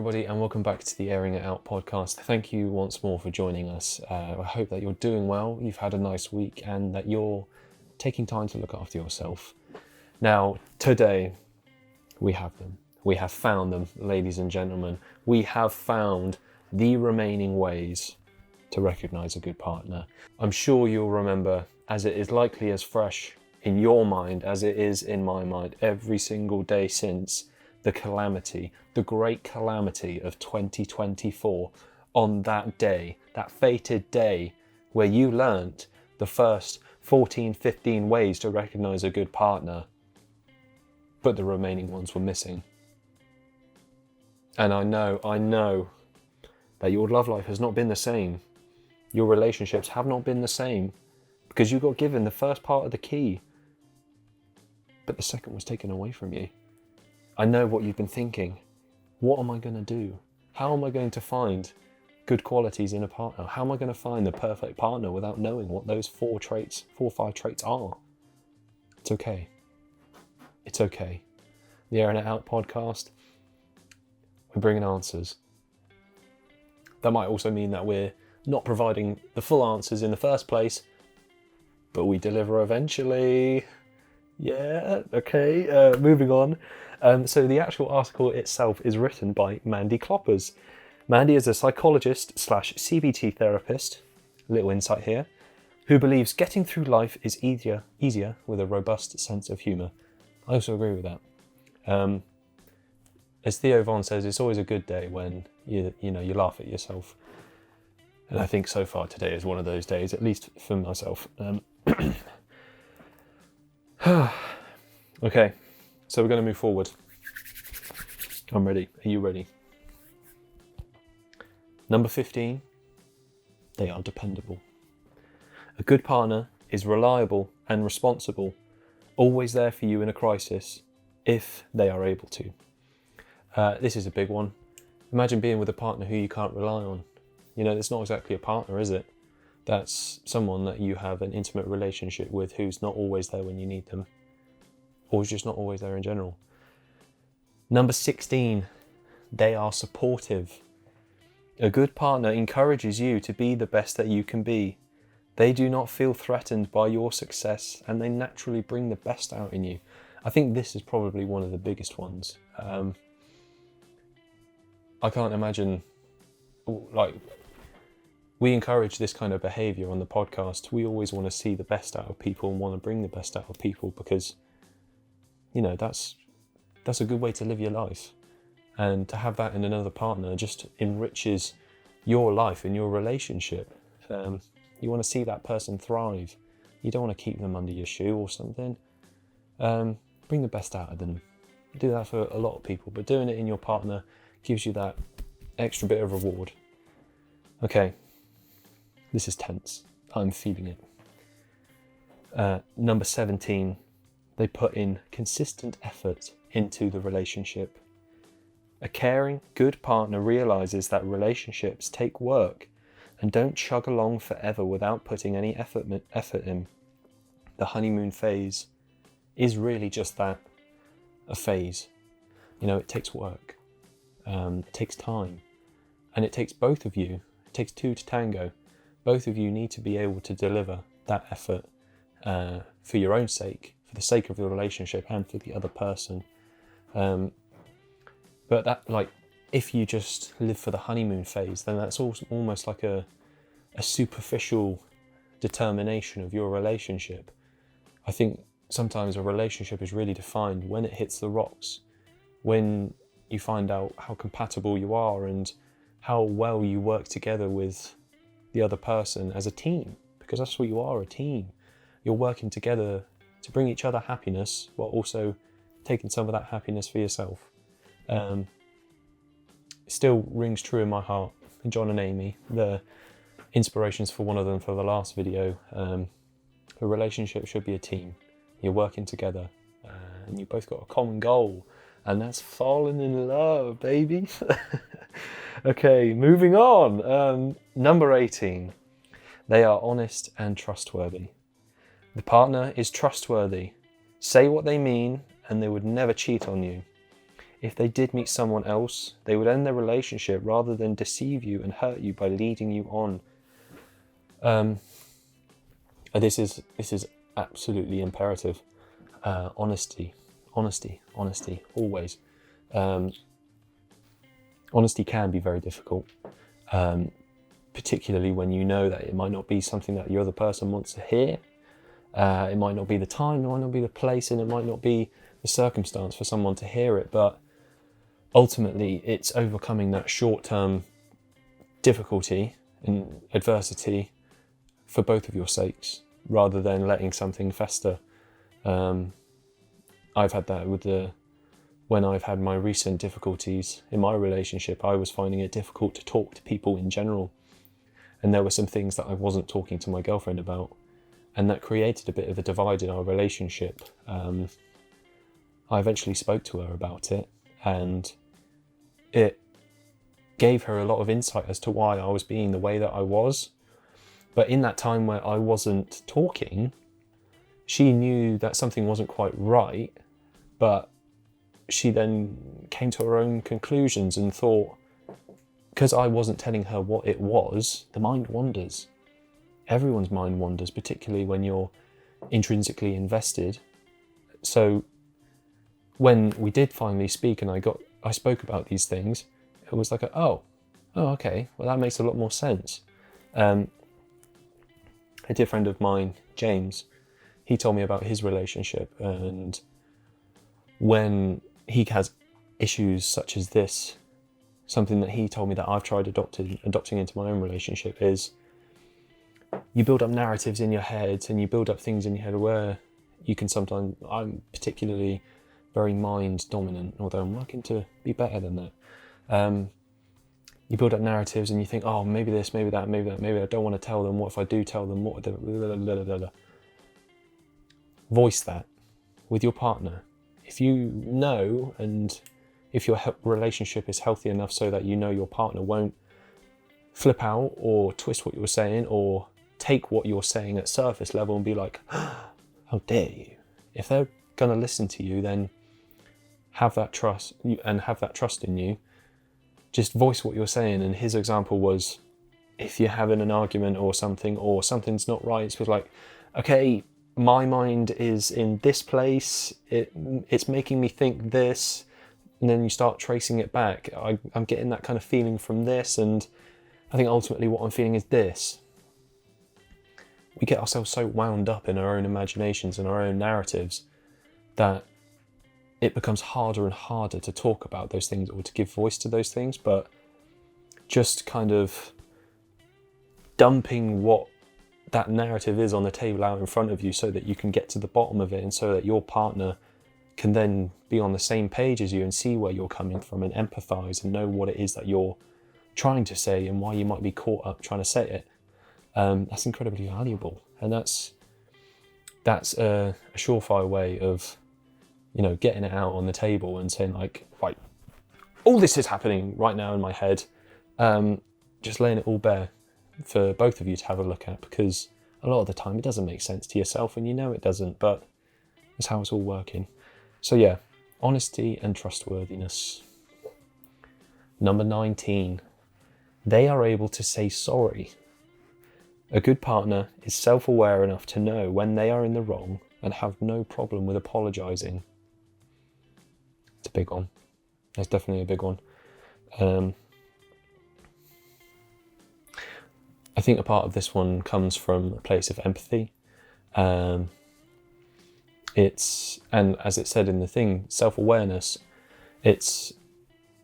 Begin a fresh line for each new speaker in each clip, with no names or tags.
everybody, and welcome back to the Airing It Out podcast. Thank you once more for joining us. I hope that you're doing well, you've had a nice week, and that you're taking time to look after yourself. Now, today, we have them. We have found them, ladies and gentlemen. We have found the remaining ways to recognise a good partner. I'm sure you'll remember, as it is likely as fresh in your mind as it is in my mind, every single day since the calamity, the great calamity of 2024, on that day, that fated day where you learnt the first 14, 15 ways to recognise a good partner, but the remaining ones were missing. And I know that your love life has not been the same. Your relationships have not been the same because you got given the first part of the key, but the second was taken away from you. I know what you've been thinking. What am I going to do? How am I going to find good qualities in a partner? How am I going to find the perfect partner without knowing what those 4 or 5 traits are? It's okay. It's okay. The Airing It Out podcast, we're bringing answers. That might also mean that we're not providing the full answers in the first place, but we deliver eventually. Yeah, okay, moving on. So the actual article itself is written by Mandy Kloppers. Mandy is a psychologist / CBT therapist, little insight here, who believes getting through life is easier with a robust sense of humour. I also agree with that. As Theo Von says, it's always a good day when you laugh at yourself. And I think so far today is one of those days, at least for myself. Okay, so we're going to move forward. I'm ready. Are you ready? Number 15, they are dependable. A good partner is reliable and responsible, always there for you in a crisis, if they are able to. This is a big one. Imagine being with a partner who you can't rely on. It's not exactly a partner, is it? That's someone that you have an intimate relationship with who's not always there when you need them, or is just not always there in general. Number 16, they are supportive. A good partner encourages you to be the best that you can be. They do not feel threatened by your success, and they naturally bring the best out in you. I think this is probably one of the biggest ones. I can't imagine, we encourage this kind of behaviour on the podcast. We always want to see the best out of people and want to bring the best out of people because, that's a good way to live your life. And to have that in another partner just enriches your life and your relationship. You want to see that person thrive. You don't want to keep them under your shoe or something. Bring the best out of them. Do that for a lot of people, but doing it in your partner gives you that extra bit of reward. Okay. This is tense. I'm feeling it. Number 17, they put in consistent effort into the relationship. A caring, good partner realises that relationships take work and don't chug along forever without putting any effort in. The honeymoon phase is really just that, a phase. It takes work. It takes time. And it takes both of you. It takes 2 to tango. Both of you need to be able to deliver that effort for your own sake, for the sake of your relationship and for the other person. But that, if you just live for the honeymoon phase, then that's almost like a superficial determination of your relationship. I think sometimes a relationship is really defined when it hits the rocks, when you find out how compatible you are and how well you work together with the other person as a team, because that's what you are, a team. You're working together to bring each other happiness while also taking some of that happiness for yourself. It still rings true in my heart. John and Amy, the inspirations for one of them for the last video, a relationship should be a team. You're working together and you both got a common goal, and that's falling in love, baby. Okay, moving on. Number 18, they are honest and trustworthy. The partner is trustworthy. Say what they mean and they would never cheat on you. if they did meet someone else, they would end their relationship rather than deceive you and hurt you by leading you on. This is absolutely imperative. Honesty, always. Honesty can be very difficult, particularly when you know that it might not be something that your other person wants to hear. It might not be the time, it might not be the place, and it might not be the circumstance for someone to hear it, but ultimately it's overcoming that short-term difficulty and adversity for both of your sakes, rather than letting something fester. I've had that when I've had my recent difficulties in my relationship. I was finding it difficult to talk to people in general, and there were some things that I wasn't talking to my girlfriend about, and that created a bit of a divide in our relationship. I eventually spoke to her about it, and it gave her a lot of insight as to why I was being the way that I was. But in that time where I wasn't talking, she knew that something wasn't quite right, but she then came to her own conclusions and thought, because I wasn't telling her what it was, the mind wanders. Everyone's mind wanders, particularly when you're intrinsically invested. So when we did finally speak and I spoke about these things, it was like, oh, okay, well that makes a lot more sense. A dear friend of mine, James, he told me about his relationship, and when he has issues such as this, something that he told me that I've tried adopting into my own relationship is, you build up narratives in your head and you build up things in your head where you can sometimes, I'm particularly very mind dominant, although I'm working to be better than that. You build up narratives and you think, oh, maybe this, maybe that, maybe I don't want to tell them. What if I do tell them? What? Voice that with your partner. If you know, and if your relationship is healthy enough so that you know your partner won't flip out or twist what you're saying or take what you're saying at surface level and be like, how dare you? If they're going to listen to you, then have that trust in you. Just voice what you're saying. And his example was, if you're having an argument or something's not right, it's like, okay, my mind is in this place, it's making me think this, and then you start tracing it back. I'm getting that kind of feeling from this, and I think ultimately what I'm feeling is this. We get ourselves so wound up in our own imaginations and our own narratives that it becomes harder and harder to talk about those things or to give voice to those things. But just kind of dumping what that narrative is on the table out in front of you so that you can get to the bottom of it, and so that your partner can then be on the same page as you and see where you're coming from and empathize and know what it is that you're trying to say and why you might be caught up trying to say it. That's incredibly valuable, and that's a surefire way of, getting it out on the table and saying, like, right, all this is happening right now in my head. Just laying it all bare for both of you to have a look at, because a lot of the time it doesn't make sense to yourself and it doesn't, but that's how it's all working. So yeah, honesty and trustworthiness. Number 19, they are able to say sorry. A good partner is self-aware enough to know when they are in the wrong and have no problem with apologising. It's a big one. It's definitely a big one. I think a part of this one comes from a place of empathy. And as it said in the thing, self-awareness, it's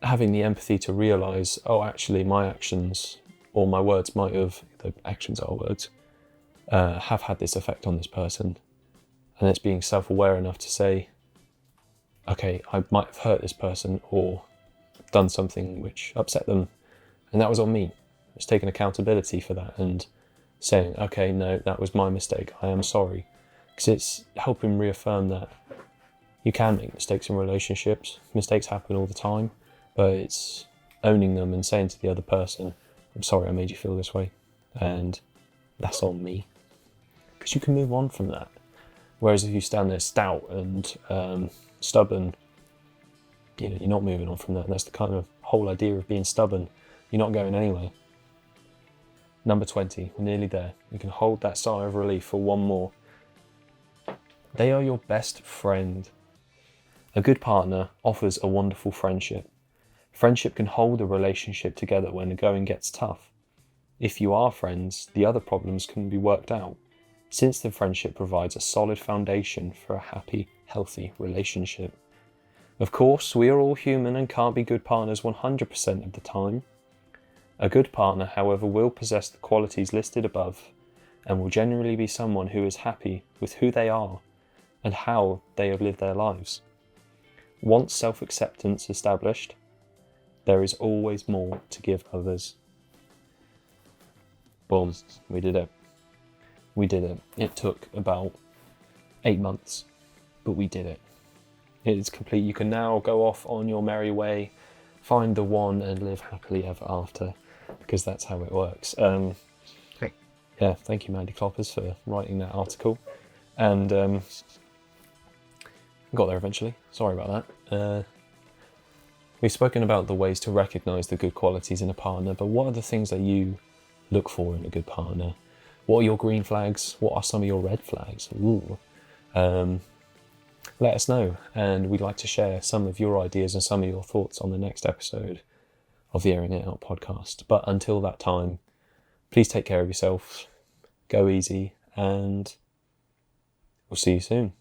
having the empathy to realise, oh, actually my actions or my words the actions are words, have had this effect on this person. And it's being self-aware enough to say, okay, I might have hurt this person or done something which upset them, and that was on me. It's taking accountability for that and saying, okay, no, that was my mistake, I am sorry. Because it's helping reaffirm that you can make mistakes in relationships. Mistakes happen all the time, but it's owning them and saying to the other person, I'm sorry I made you feel this way, and that's on me. Because you can move on from that. Whereas if you stand there stout and stubborn, you're not moving on from that. That's the kind of whole idea of being stubborn. You're not going anywhere. Number 20, we're nearly there. You can hold that sigh of relief for one more. They are your best friend. A good partner offers a wonderful friendship. Friendship can hold a relationship together when the going gets tough. If you are friends, the other problems can be worked out, since the friendship provides a solid foundation for a happy, healthy relationship. Of course, we are all human and can't be good partners 100% of the time. A good partner, however, will possess the qualities listed above and will generally be someone who is happy with who they are and how they have lived their lives. Once self-acceptance established, there is always more to give others. Boom, we did it. We did it. It took about 8 months, but we did it. It is complete. You can now go off on your merry way, find the one and live happily ever after, because that's how it works. Yeah, thank you, Mandy Kloppers, for writing that article. And got there eventually. Sorry about that. We've spoken about the ways to recognise the good qualities in a partner, but what are the things that you look for in a good partner? What are your green flags? What are some of your red flags? Ooh. Let us know, and we'd like to share some of your ideas and some of your thoughts on the next episode of the Airing It Out podcast. But until that time, please take care of yourself, go easy, and we'll see you soon.